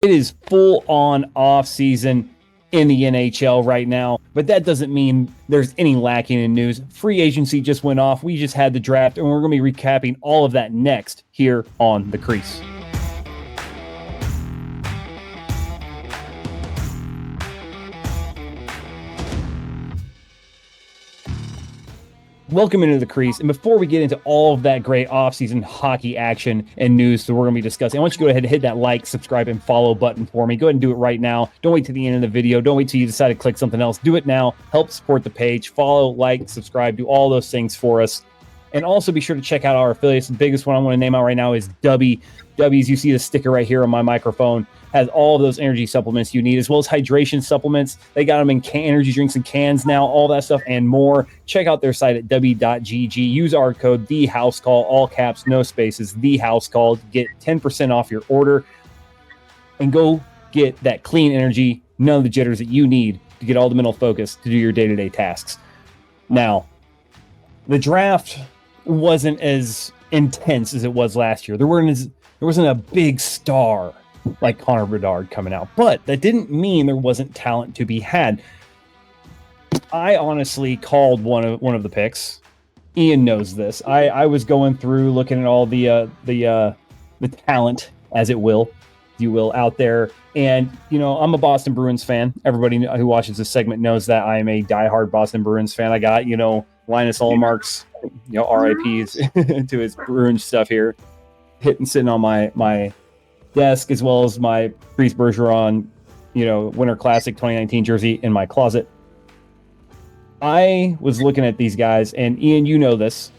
It is full on off season in the NHL right now, but that doesn't mean there's any lacking in news. Free agency just went off. We just had the draft, and we're going to be recapping all of that next here on The Crease. Welcome into The Crease, and before we get into all of that great offseason hockey action and news that we're going to be discussing, I want you to go ahead and hit that like, subscribe, and follow button for me. Go ahead and do it right now. Don't wait to the end of the video. Don't wait till you decide to click something else. Do it now. Help support the page. Follow, like, subscribe, do all those things for us. And also be sure to check out our affiliates. The biggest one I want to name out right now is W's. You see the sticker right here on my microphone. Has all of those energy supplements you need, as well as hydration supplements. They got them in energy drinks and cans now, all that stuff and more. Check out their site at w.gg. Use our code THEHOUSECALL, all caps, no spaces, THEHOUSECALL, to get 10% off your order. And go get that clean energy, none of the jitters that you need to get all the mental focus to do your day-to-day tasks. Now, the draft wasn't as intense as it was last year. There wasn't a big star like Connor Bedard coming out, but that didn't mean there wasn't talent to be had. I honestly called one of the picks. Ian knows this. I was going through looking at all the talent, as you will, out there, and I'm a Boston Bruins fan. Everybody who watches this segment knows that I am a diehard Boston Bruins fan. I got Linus Ullmark's RIPs to his Bruins stuff here, sitting on my desk, as well as my Crease Bergeron, Winter Classic 2019 jersey in my closet. I was looking at these guys, and Ian, you know this.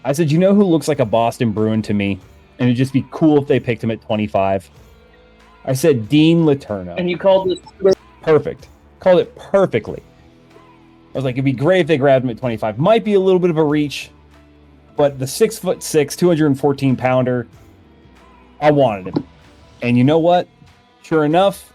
I said, who looks like a Boston Bruin to me? And it'd just be cool if they picked him at 25. I said Dean Letourneau. And you called this perfect. Called it perfectly. I was like, it'd be great if they grabbed him at 25. Might be a little bit of a reach, but the 6'6", 214-pounder, I wanted him. And you know what? Sure enough,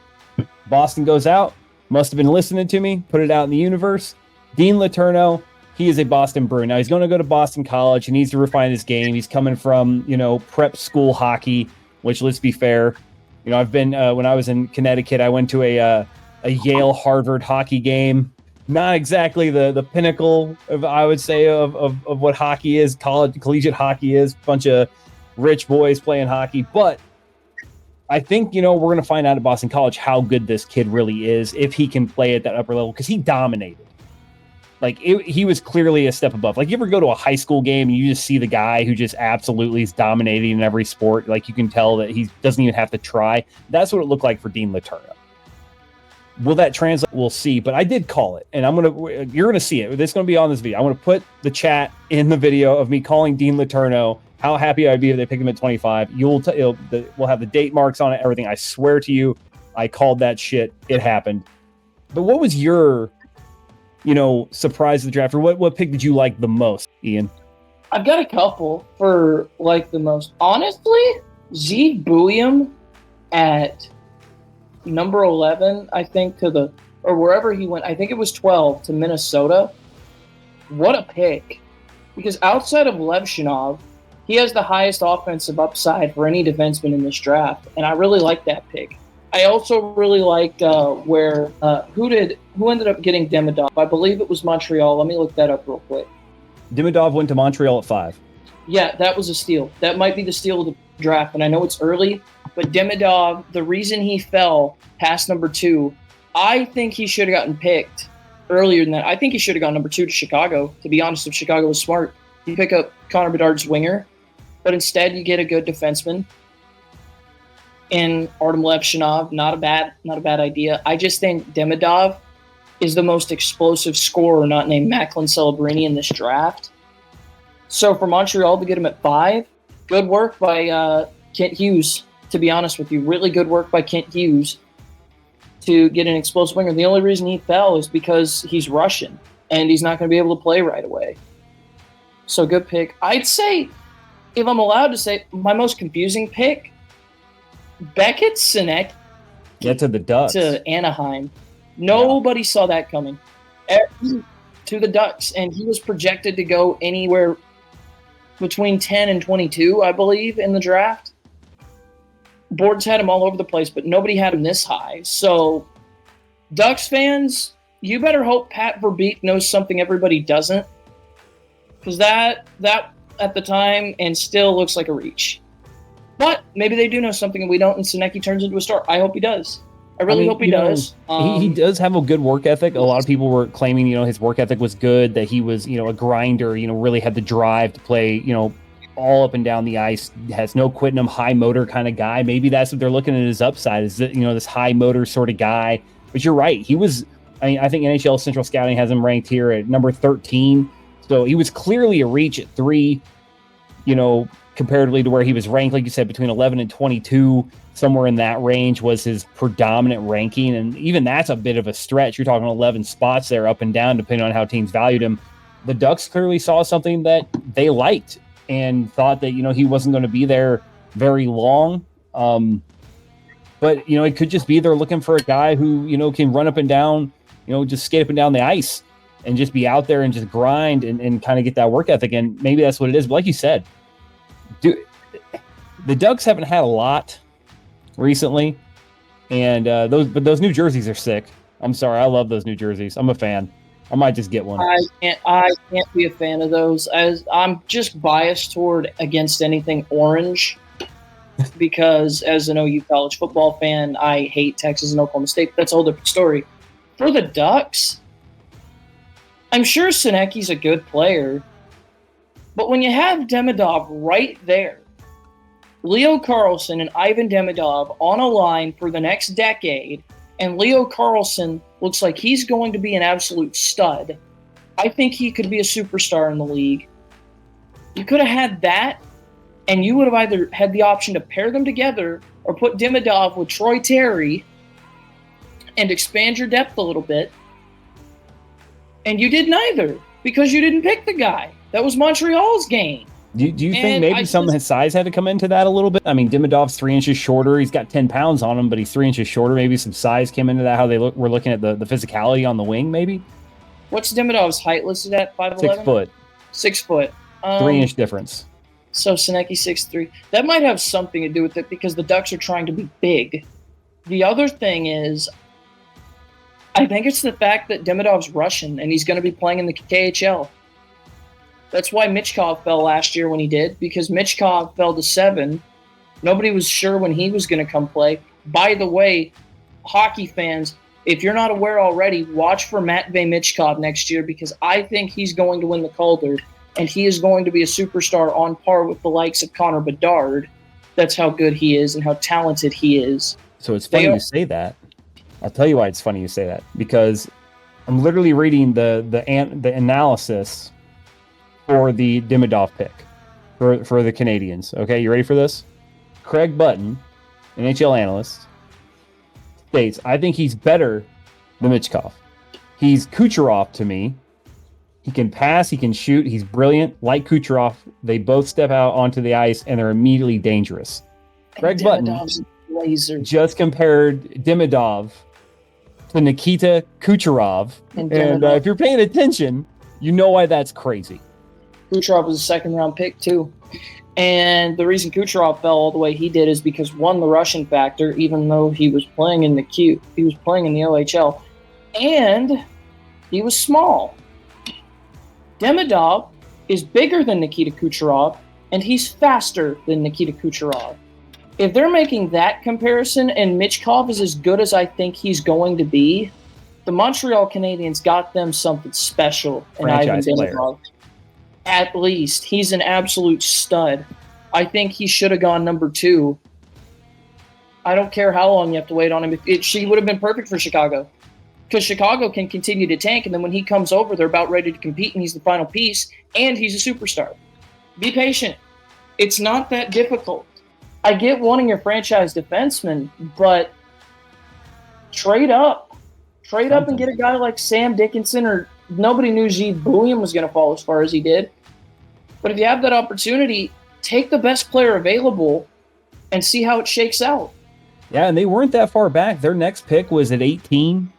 Boston goes out. Must have been listening to me. Put it out in the universe. Dean Letourneau, he is a Boston Bruin. Now, he's going to go to Boston College. He needs to refine his game. He's coming from, prep school hockey, which, let's be fair, I've been, when I was in Connecticut, I went to a Yale-Harvard hockey game. Not exactly the pinnacle of, I would say, of what hockey is, collegiate hockey is. Bunch of rich boys playing hockey. But I think, we're going to find out at Boston College how good this kid really is, if he can play at that upper level, because he dominated. He was clearly a step above. You ever go to a high school game and you just see the guy who just absolutely is dominating in every sport? You can tell that he doesn't even have to try. That's what it looked like for Dean Letourneau. Will that translate? We'll see. But I did call it, and you're gonna see it. This is gonna be on this video. I'm gonna put the chat in the video of me calling Dean Letourneau. How happy I'd be if they picked him at 25. We'll have the date marks on it, everything. I swear to you, I called that shit. It happened. But what was your surprise of the draft, or what pick did you like the most, Ian? I've got a couple for the most. Honestly, Zeke Buium at number 11, I think, or wherever he went, I think it was 12 to Minnesota. What a pick. Because outside of Levshunov, he has the highest offensive upside for any defenseman in this draft, and I really like that pick. I also really liked who ended up getting Demidov. I believe it was Montreal. Let me look that up real quick. Demidov went to Montreal at 5. Yeah, that was a steal. That might be the steal of the draft, and I know it's early, but Demidov, the reason he fell past number 2, I think he should have gotten picked earlier than that. I think he should have gone number 2 to Chicago. To be honest, if Chicago was smart, you pick up Connor Bedard's winger, but instead you get a good defenseman in Artem Levshunov. Not a bad idea. I just think Demidov is the most explosive scorer not named Macklin Celebrini in this draft. So for Montreal to get him at 5, good work by Kent Hughes, to be honest with you. Really good work by Kent Hughes to get an explosive winger. The only reason he fell is because he's Russian, and he's not going to be able to play right away. So good pick. I'd say, if I'm allowed to say, my most confusing pick, Beckett Sinek to the Ducks. To Anaheim. Nobody saw that coming. To the Ducks, and he was projected to go anywhere between 10 and 22, I believe, in the draft. boards had him all over the place, but nobody had him this high. So, Ducks fans, you better hope Pat Verbeek knows something everybody doesn't, because that at the time and still looks like a reach. But maybe they do know something and we don't, and Senecki turns into a star. I hope he does. I really hope he does. He does have a good work ethic. A lot of people were claiming, his work ethic was good, that he was, a grinder, really had the drive to play, all up and down the ice, has no quit in him, high motor kind of guy. Maybe that's what they're looking at his upside, is that, this high motor sort of guy. But you're right. He was, I think NHL Central Scouting has him ranked here at number 13. So he was clearly a reach at 3, comparatively to where he was ranked, like you said, between 11 and 22, somewhere in that range was his predominant ranking. And even that's a bit of a stretch. You're talking 11 spots there up and down, depending on how teams valued him. The Ducks clearly saw something that they liked and thought that, he wasn't going to be there very long. But, it could just be they're looking for a guy who, can run up and down, just skate up and down the ice and just be out there and just grind and kind of get that work ethic. And maybe that's what it is. But like you said, the Ducks haven't had a lot recently, and those new jerseys are sick. I'm sorry, I love those new jerseys. I'm a fan. I might just get one. I can't be a fan of those, as I'm just biased toward against anything orange, because as an OU college football fan, I hate Texas and Oklahoma State. That's a whole different story. For the Ducks, I'm sure Senecki's a good player, but when you have Demidov right there, Leo Carlsson and Ivan Demidov on a line for the next decade, and Leo Carlsson looks like he's going to be an absolute stud. I think he could be a superstar in the league. You could have had that, and you would have either had the option to pair them together or put Demidov with Troy Terry and expand your depth a little bit. And you did neither, because you didn't pick the guy. That was Montreal's game. Do you think maybe some of his size had to come into that a little bit? I mean, Demidov's 3 inches shorter. He's got 10 pounds on him, but he's 3 inches shorter. Maybe some size came into that, how they were looking at the physicality on the wing, maybe? What's Demidov's height listed at? 5'11"? 6 foot. 6 foot. 3-inch difference. So Senecki 6'3". That might have something to do with it, because the Ducks are trying to be big. The other thing is, I think it's the fact that Demidov's Russian, and he's going to be playing in the KHL. That's why Michkov fell last year when he did, because Michkov fell to 7. Nobody was sure when he was going to come play. By the way, hockey fans, if you're not aware already, watch for Matvei Michkov next year, because I think he's going to win the Calder, and he is going to be a superstar on par with the likes of Connor Bedard. That's how good he is and how talented he is. So it's funny you say that. I'll tell you why it's funny you say that, because I'm literally reading the analysis for the Demidov pick for the Canadians. Okay, you ready for this? Craig Button, NHL analyst, states, I think he's better than Michkov. He's Kucherov to me. He can pass, he can shoot, he's brilliant. Like Kucherov, they both step out onto the ice and they're immediately dangerous. Craig Button just compared Demidov to Nikita Kucherov. And if you're paying attention, you know why that's crazy. Kucherov was a second-round pick, too. And the reason Kucherov fell all the way he did is because, one, the Russian factor, even though he was playing in the he was playing in the OHL, and he was small. Demidov is bigger than Nikita Kucherov, and he's faster than Nikita Kucherov. If they're making that comparison and Michkov is as good as I think he's going to be, the Montreal Canadiens got them something special in Ivan Demidov. At least. He's an absolute stud. I think he should have gone number 2. I don't care how long you have to wait on him. She would have been perfect for Chicago, because Chicago can continue to tank, and then when he comes over, they're about ready to compete, and he's the final piece, and he's a superstar. Be patient. It's not that difficult. I get wanting your franchise defenseman, but trade up. Trade up and get a guy like Sam Dickinson, or nobody knew Gilles Bouillon was going to fall as far as he did. But if you have that opportunity, take the best player available and see how it shakes out. Yeah, and they weren't that far back. Their next pick was at 18.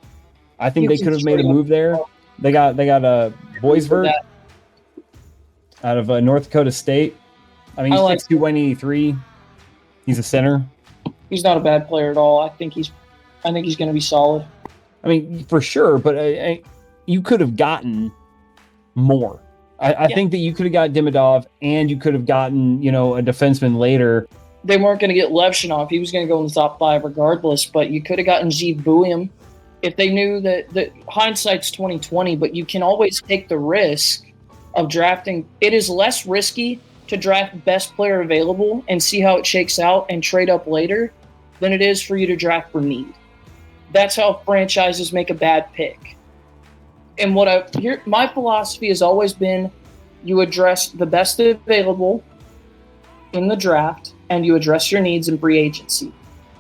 I think they could have made a move there. They got a Boisvert out of North Dakota State. I mean, he's 6'2", 183. He's a center. He's not a bad player at all. I think he's going to be solid. I mean, for sure, but you could have gotten more. I think that you could have got Demidov, and you could have gotten, a defenseman later. They weren't going to get Levshinov. He was going to go in the top 5 regardless, but you could have gotten Zeev Buium if they knew that hindsight's 2020, but you can always take the risk of drafting. It is less risky to draft best player available and see how it shakes out and trade up later than it is for you to draft for need. That's how franchises make a bad pick. And my philosophy has always been, you address the best available in the draft and you address your needs in free agency.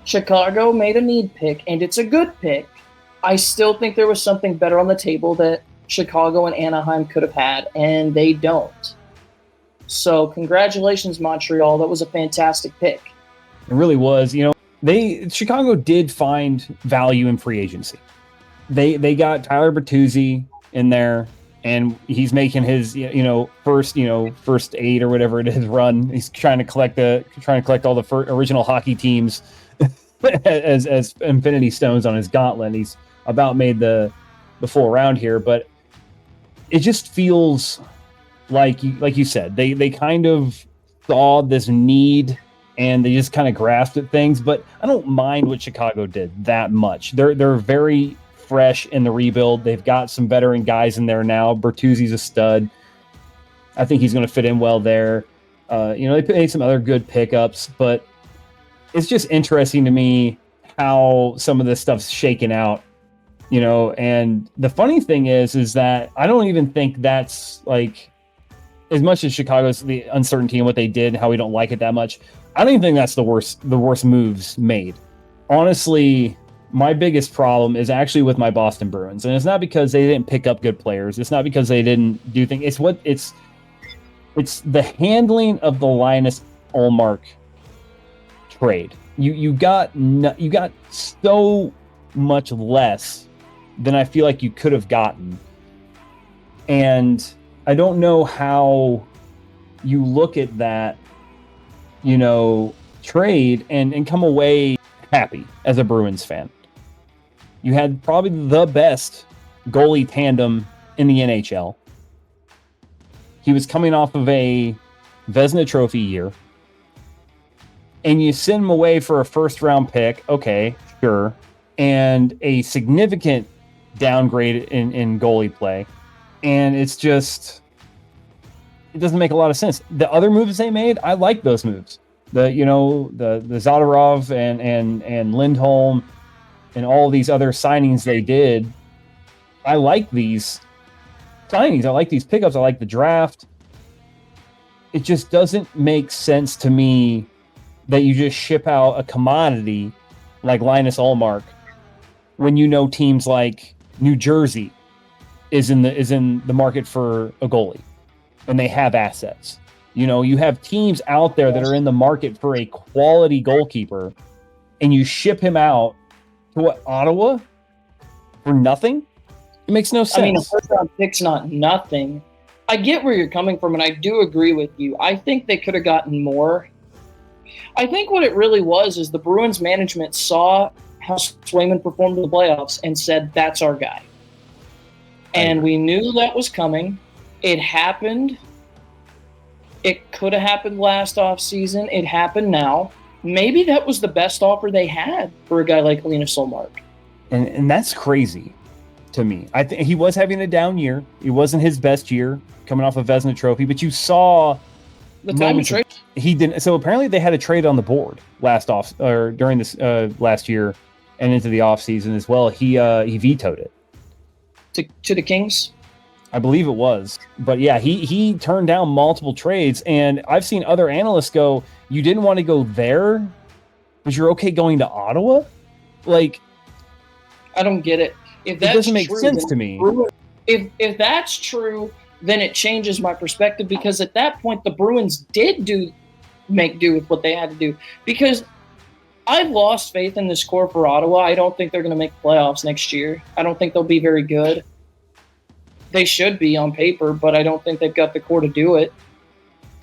Chicago made a need pick, and it's a good pick. I still think there was something better on the table that Chicago and Anaheim could have had, and they don't. So congratulations, Montreal. That was a fantastic pick. It really was. Chicago did find value in free agency. They got Tyler Bertuzzi in there, and he's making his first 8 or whatever it is run. He's trying to collect all the original hockey teams as Infinity Stones on his gauntlet. He's about made the full round here, but it just feels like you said, they kind of saw this need and they just kind of grasped at things. But I don't mind what Chicago did that much. They're very fresh in the rebuild. They've got some veteran guys in there now. Bertuzzi's a stud. I think he's going to fit in well there. They made some other good pickups, but it's just interesting to me how some of this stuff's shaken out. And the funny thing is that I don't even think that's like, as much as Chicago's the uncertainty and what they did and how we don't like it that much, I don't even think that's the worst moves made. Honestly, my biggest problem is actually with my Boston Bruins, and it's not because they didn't pick up good players. It's not because they didn't do things. It's the handling of the Linus Ullmark trade. You got so much less than I feel like you could have gotten, and I don't know how you look at that, trade and come away happy as a Bruins fan. You had probably the best goalie tandem in the NHL. He was coming off of a Vezina Trophy year. And you send him away for a first-round pick. Okay, sure. And a significant downgrade in goalie play. And it doesn't make a lot of sense. The other moves they made, I like those moves. The Zadorov and Lindholm and all these other signings they did. I like these signings. I like these pickups. I like the draft. It just doesn't make sense to me that you just ship out a commodity like Linus Ullmark when teams like New Jersey is in the market for a goalie and they have assets. You have teams out there that are in the market for a quality goalkeeper, and you ship him out to Ottawa for nothing? It makes no sense. I mean, a first-round pick's not nothing. I get where you're coming from, and I do agree with you. I think they could have gotten more. I think what it really was is the Bruins management saw how Swayman performed in the playoffs and said, that's our guy. And we knew that was coming. It happened. It could have happened last offseason. It happened now. Maybe that was the best offer they had for a guy like Linus Ullmark. And that's crazy to me. I think he was having a down year. It wasn't his best year coming off a Vezina Trophy, but you saw the time of trade. He didn't. So apparently they had a trade on the board during this last year and into the offseason as well. He vetoed it to the Kings. I believe it was. But yeah, he turned down multiple trades, and I've seen other analysts go, you didn't want to go there, but you're okay going to Ottawa? Like, I don't get it. If that doesn't make sense to me. If that's true, then it changes my perspective, because at that point the Bruins did make do with what they had to do. Because I've lost faith in this core for Ottawa. I don't think they're going to make playoffs next year. I don't think they'll be very good. They should be on paper, but I don't think they've got the core to do it.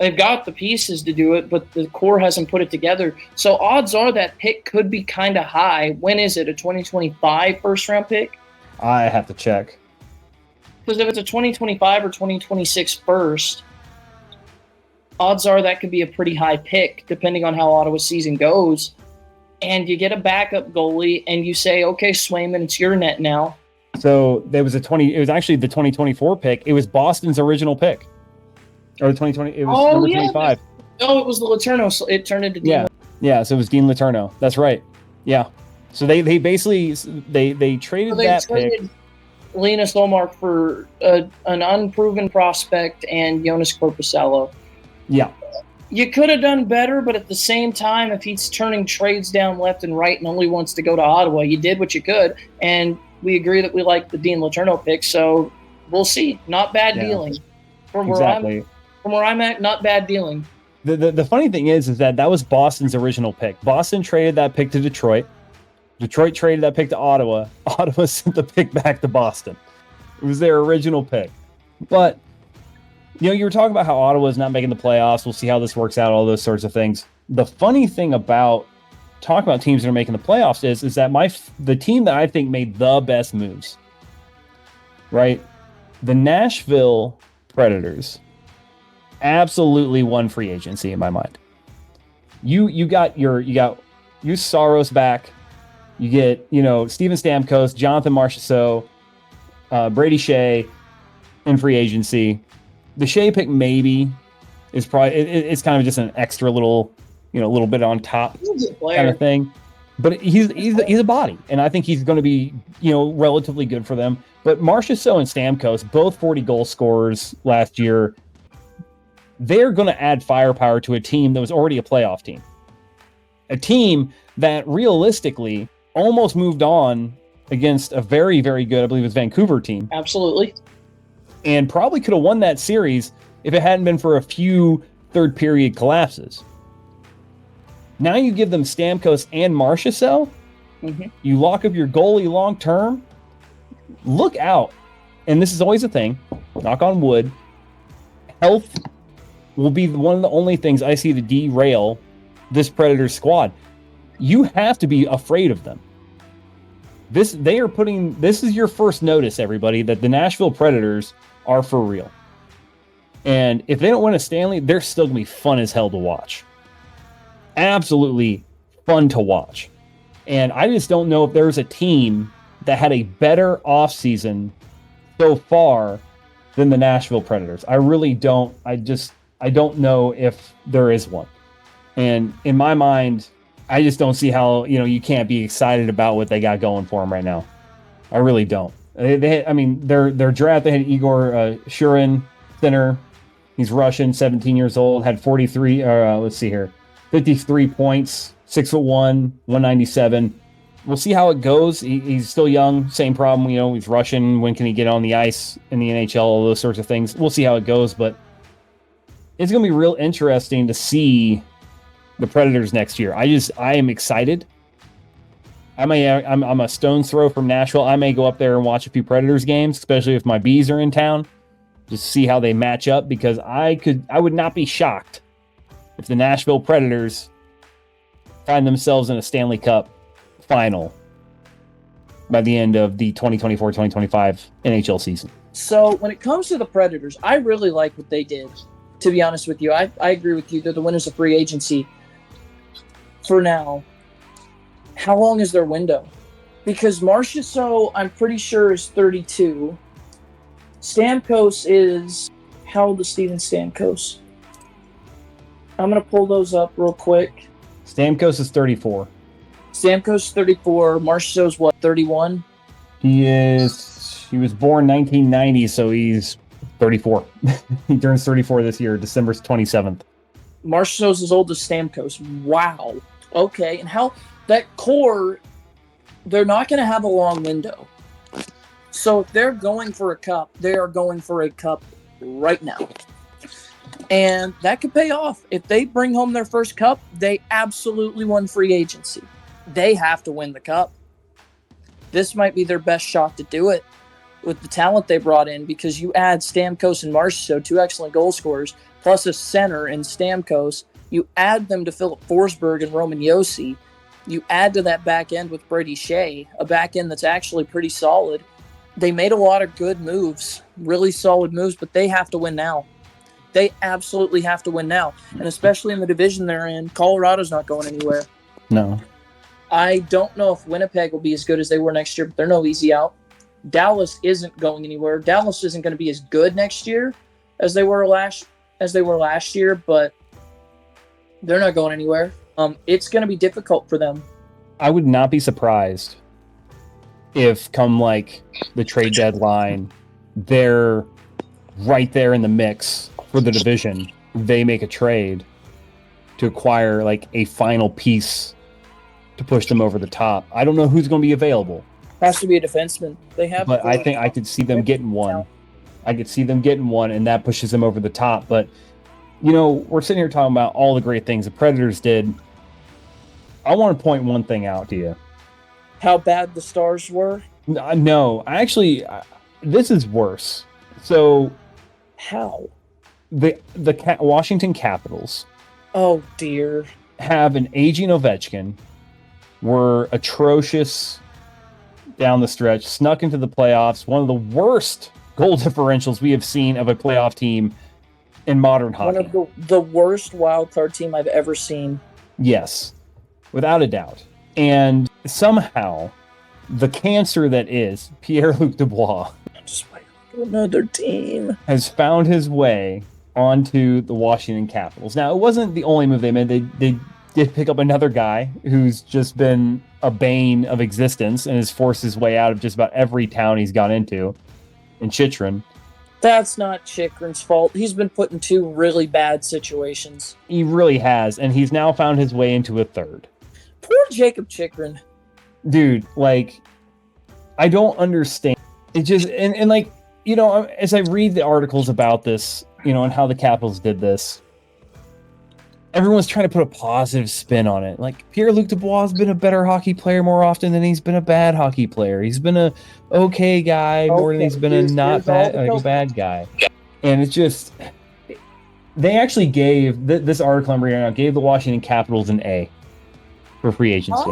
They've got the pieces to do it, but the core hasn't put it together. So odds are that pick could be kind of high. When is it? A 2025 first-round pick? I have to check. Because if it's a 2025 or 2026 first, odds are that could be a pretty high pick, depending on how Ottawa's season goes. And you get a backup goalie, and you say, okay, Swayman, it's your net now. So there was it was actually the 2024 pick. It was Boston's original pick. Or the 2020, it was number 25. Oh, it was the Letourneau. So it turned into Dean. Yeah, so it was Dean Letourneau. That's right. Yeah. So they basically they traded pick. Linus Ullmark for an unproven prospect and Jonas Korpisalo. Yeah. You could have done better, but at the same time, if he's turning trades down left and right and only wants to go to Ottawa, you did what you could. And we agree that we like the Dean Letourneau pick, so we'll see. Not bad dealing. From where I'm at, not bad dealing. The funny thing is that was Boston's original pick. Boston traded that pick to Detroit. Detroit traded that pick to Ottawa. Ottawa sent the pick back to Boston. It was their original pick. But, you were talking about how Ottawa's not making the playoffs. We'll see how this works out, all those sorts of things. The funny thing about talking about teams that are making the playoffs is that the team that I think made the best moves, right? The Nashville Predators absolutely won free agency in my mind. You got Saros back. You get Steven Stamkos, Jonathan Marchessault, Brady Shea in free agency. The Shea pick maybe is probably it's kind of just an extra little little bit on top kind of thing. But he's a body, and I think he's going to be relatively good for them. But Marchessault and Stamkos, both 40 goal scorers last year. They're going to add firepower to a team that was already a playoff team. A team that realistically almost moved on against a very, very good, I believe it was Vancouver team. Absolutely. And probably could have won that series if it hadn't been for a few third period collapses. Now you give them Stamkos and Marchessault. Mm-hmm. You lock up your goalie long term. Look out. And this is always a thing. Knock on wood. Health will be one of the only things I see to derail this Predators squad. You have to be afraid of them. This is your first notice, everybody, that the Nashville Predators are for real. And if they don't win a Stanley, they're still going to be fun as hell to watch. Absolutely fun to watch. And I just don't know if there's a team that had a better offseason so far than the Nashville Predators. I really don't. I don't know if there is one. And in my mind, I just don't see how, you can't be excited about what they got going for them right now. I really don't. Their draft, they had Igor Shurin, center. He's Russian, 17 years old, had 53 points, 6'1", 197. We'll see how it goes. He's still young, same problem, he's Russian. When can he get on the ice in the NHL? All those sorts of things. We'll see how it goes, but it's going to be real interesting to see the Predators next year. I am excited. I'm a stone's throw from Nashville. I may go up there and watch a few Predators games, especially if my Bees are in town, just see how they match up, because I would not be shocked if the Nashville Predators find themselves in a Stanley Cup final by the end of the 2024-2025 NHL season. So when it comes to the Predators, I really like what they did. To be honest with you, I agree with you. They're the winners of free agency for now. How long is their window? Because Marchessault, I'm pretty sure, is 32. Stamkos is... How old is Steven Stamkos? I'm going to pull those up real quick. Stamkos is 34. Stamkos 34. Marchessault's what, 31? He was born 1990, so he's 34. He turns 34 this year, December 27th. Marchessault's as old as Stamkos. Wow. Okay, and how that core, they're not going to have a long window. So if they're going for a cup, they are going for a cup right now. And that could pay off. If they bring home their first cup, they absolutely won free agency. They have to win the cup. This might be their best shot to do it with the talent they brought in, because you add Stamkos and Marchessault, two excellent goal scorers. plus a center in Stamkos. You add them to Philip Forsberg and Roman Josi. You add to that back end with Brady Shea, a back end that's actually pretty solid. They made a lot of good moves, really solid moves, but they have to win now. They absolutely have to win now. And especially in the division they're in, Colorado's not going anywhere. No. I don't know if Winnipeg will be as good as they were next year, but they're no easy out. Dallas isn't going anywhere. Dallas isn't going to be as good next year as they were last year, but they're not going anywhere. It's going to be difficult for them. I would not be surprised if come like the trade deadline, they're right there in the mix for the division. They make a trade to acquire like a final piece to push them over the top. I don't know who's going to be available. Has to be a defenseman. They have, but I think I could see them getting one. I could see them getting one, and that pushes them over the top. But you know, we're sitting here talking about all the great things the Predators did. I want to point one thing out to you. How bad the Stars were? No, actually, this is worse. So, how? The Washington Capitals. Oh dear. Have an aging Ovechkin. Were atrocious down the stretch. Snuck into the playoffs. One of the worst goal differentials we have seen of a playoff team in modern hockey. One of the worst wild card team I've ever seen. Yes, without a doubt. And somehow, the cancer that is Pierre-Luc Dubois just wait for another team has found his way onto the Washington Capitals. Now, it wasn't the only move they made. They did pick up another guy who's just been a bane of existence and has forced his way out of just about every town he's gone into in Chychrun. That's not Chychrun's fault. He's been put in two really bad situations. He really has, and he's now found his way into a third. Poor Jacob Chychrun. Dude, like, I don't understand. It just, and like, you know, as I read the articles about this, you know, and how the Capitals did this, everyone's trying to put a positive spin on it. Like, Pierre-Luc Dubois has been a better hockey player more often than he's been a bad hockey player. He's been a okay guy more than he's been a not bad, like a bad guy. And it's just, they actually gave, this article I'm reading now, gave the Washington Capitals an A for free agency.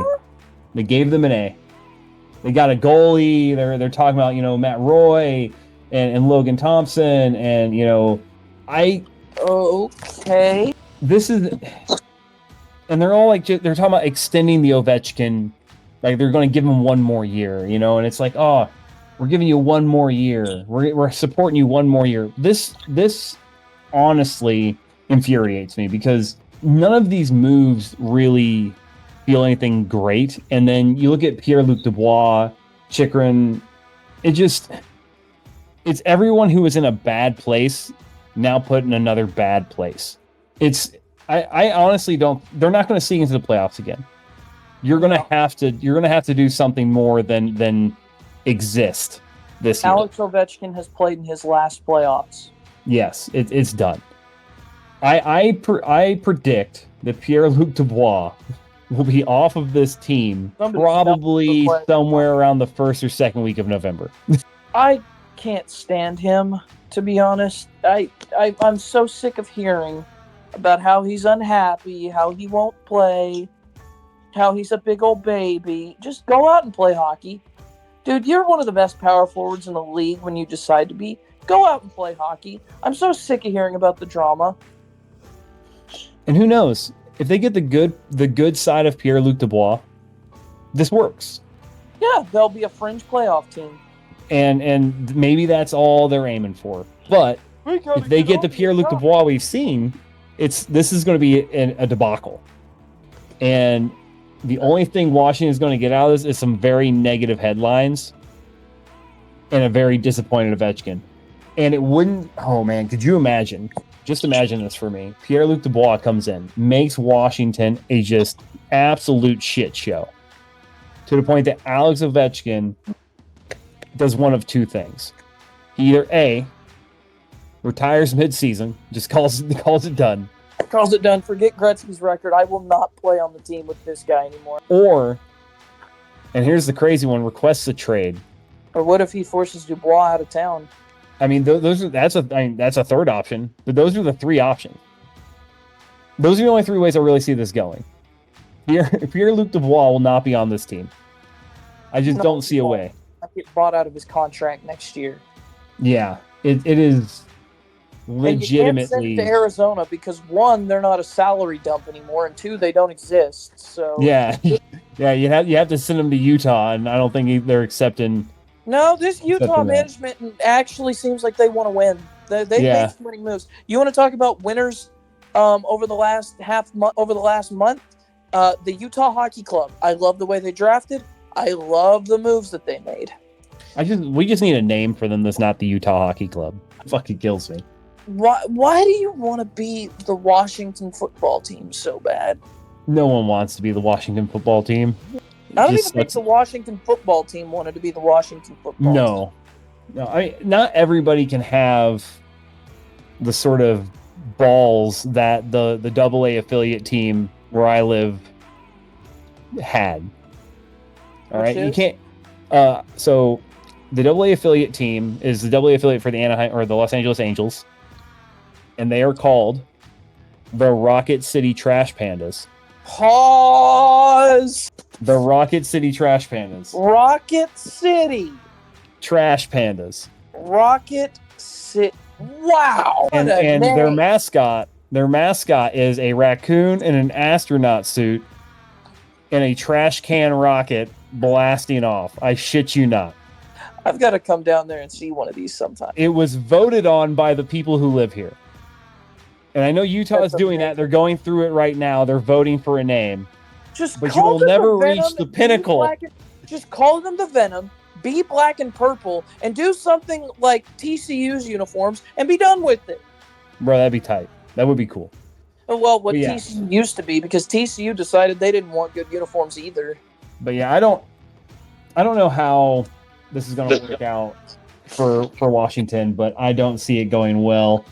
They gave them an A. They got a goalie. They're talking about, you know, Matt Roy and Logan Thompson, and, you know, okay. This is, and they're all like, they're talking about extending the Ovechkin, like they're going to give him one more year, you know, and it's like, oh, we're giving you one more year. We're supporting you one more year. This honestly infuriates me because none of these moves really feel anything great. And then you look at Pierre-Luc Dubois, Chychrun, it's everyone who was in a bad place now put in another bad place. I honestly don't. They're not going to see into the playoffs again. You're going to have to do something more than exist this year. Alex Ovechkin has played in his last playoffs. Yes, it's done. I predict that Pierre-Luc Dubois will be off of this team probably somewhere around the first or second week of November. I can't stand him, to be honest. I'm so sick of hearing about how he's unhappy, how he won't play, how he's a big old baby. Just go out and play hockey. Dude, you're one of the best power forwards in the league when you decide to be. Go out and play hockey. I'm so sick of hearing about the drama. And who knows? If they get the good side of Pierre-Luc Dubois, this works. Yeah, they'll be a fringe playoff team. And maybe that's all they're aiming for. But if they get the Pierre-Luc Dubois we've seen, this is going to be a debacle. And the only thing Washington is going to get out of this is some very negative headlines and a very disappointed Ovechkin. And it wouldn't, oh man, could you imagine? Just imagine this for me. Pierre-Luc Dubois comes in, makes Washington a just absolute shit show. To the point that Alex Ovechkin does one of two things. He either A, retires mid-season, just calls it done. Calls it done. Forget Gretzky's record. I will not play on the team with this guy anymore. Or, and here's the crazy one, requests a trade. Or what if he forces Dubois out of town? I mean, that's a third option, but those are the three options. Those are the only three ways I really see this going. Pierre-Luc Dubois will not be on this team. I just don't see a way. Get bought out of his contract next year. Yeah, it is legitimately. And you can't send it to Arizona because 1, they're not a salary dump anymore, and 2, they don't exist. So yeah, you have to send them to Utah, and I don't think they're accepting. No, this Utah management actually seems like they want to win. They make some winning moves. You want to talk about winners over the last month? The Utah Hockey Club. I love the way they drafted. I love the moves that they made. We just need a name for them that's not the Utah Hockey Club. It fucking kills me. Why do you want to be the Washington football team so bad? No one wants to be the Washington football team. I don't even think the Washington football team wanted to be the Washington football team. No. I mean, not everybody can have the sort of balls that the AA affiliate team where I live had. All right, you can't. So the AA affiliate team is the AA affiliate for the Anaheim or the Los Angeles Angels, and they are called the Rocket City Trash Pandas. Pause. The Rocket City Trash Pandas. Rocket City Trash Pandas. Rocket City. Wow. And their mascot is a raccoon in an astronaut suit and a trash can rocket blasting off. I shit you not. I've got to come down there and see one of these sometime. It was voted on by the people who live here. And I know Utah is doing that. They're going through it right now. They're voting for a name. But you will never reach the pinnacle. Just call them the Venom, be black and purple, and do something like TCU's uniforms and be done with it. Bro, that'd be tight. That would be cool. Well, TCU used to be, because TCU decided they didn't want good uniforms either. But yeah, I don't know how this is going to work out for Washington, but I don't see it going well,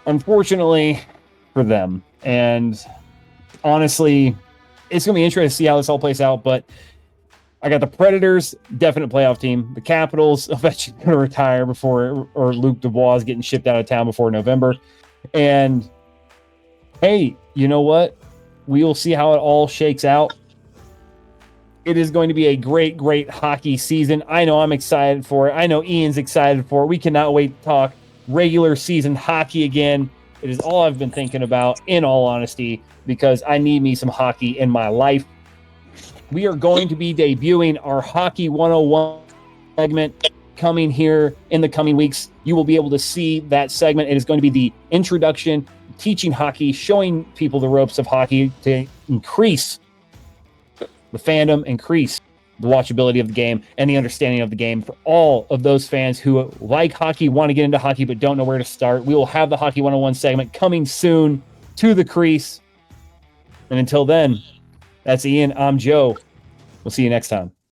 unfortunately, for them. And honestly, it's going to be interesting to see how this all plays out. But I got the Predators, definite playoff team. The Capitals, eventually going to retire or Luc Dubois is getting shipped out of town before November. And hey, you know what? We will see how it all shakes out. It is going to be a great, great hockey season. I know I'm excited for it. I know Ian's excited for it. We cannot wait to talk regular season hockey again. It is all I've been thinking about, in all honesty, because I need me some hockey in my life. We are going to be debuting our Hockey 101 segment coming here in the coming weeks. You will be able to see that segment. It is going to be the introduction, teaching hockey, showing people the ropes of hockey to increase the fandom, increase the watchability of the game and the understanding of the game for all of those fans who like hockey, want to get into hockey, but don't know where to start. We will have the Hockey 101 segment coming soon to the Crease. And until then, that's Ian. I'm Joe. We'll see you next time.